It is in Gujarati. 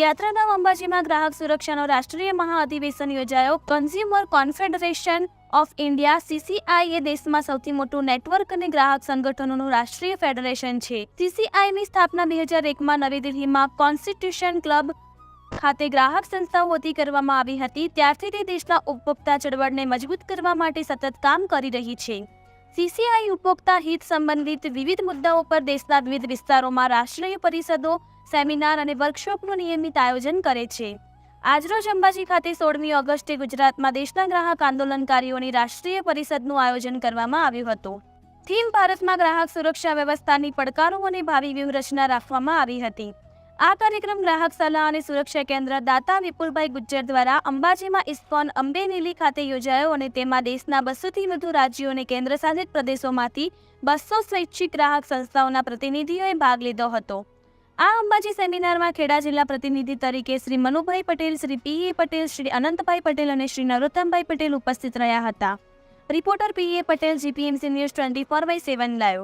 યાત્રાધામ અંબાજીમાં ગ્રાહક સુરક્ષાનો રાષ્ટ્રીય મહાઅધિવેશન યોજાયો. Consumer confederation of India CCI એ દેશમાં સૌથી મોટું નેટવર્ક અને ગ્રાહક સંગઠનોનું રાષ્ટ્રીય ફેડરેશન છે. CCIની સ્થાપના 2001માં નવી દિલ્હીમાં કોન્સ્ટિટ્યુશન ક્લબ ખાતે ગ્રાહક સંસ્થાઓ વતી કરવામાં આવી હતી. ત્યારથી તે દેશના ઉપભોક્તા ચળવળને મજબૂત કરવા માટે સતત કામ કરી રહી છે. CCI ઉપભોક્તા હિત સંબંધિત વિવિધ મુદ્દાઓ પર દેશના વિવિધ વિસ્તારોમાં રાષ્ટ્રીય પરિષદો, સેમિનાર અને વર્કશોપનું નિયમિત આયોજન કરે છે. આજરોજ અંબાજી ખાતે 16મી ઓગસ્ટે ગુજરાતમાં દેશના ગ્રાહક આંદોલનકારીઓની રાષ્ટ્રીય પરિષદનું આયોજન કરવામાં આવ્યું હતું. થીમ ભારતમાં ગ્રાહક સુરક્ષા વ્યવસ્થાની પડકારો અને ભાવિ વ્યૂહરચના રાખવામાં આવી હતી. આ કાર્યક્રમ ગ્રાહક સલાહ અને સુરક્ષા કેન્દ્ર દાતા વિપુલભાઈ ગુજ્જર દ્વારા અંબાજીમાં ઇસ્કોન અંબેનેલી ખાતે યોજાયો અને તેમાં દેશના 200થી વધુ રાજ્યો અને કેન્દ્રશાસિત પ્રદેશોમાંથી 200 સ્વૈચ્છિક ગ્રાહક સંસ્થાઓના પ્રતિનિધિઓએ ભાગ લીધો હતો. આ અંબાજી સેમિનારમાં ખેડા જિલ્લા પ્રતિનિધિ તરીકે શ્રી મનુભાઈ પટેલ, શ્રી PA પટેલ, શ્રી અનંતભાઈ પટેલ અને શ્રી નરોત્તમભાઈ પટેલ ઉપસ્થિત રહ્યા હતા. Reporter PA Patel, GPMC news 24/7 live.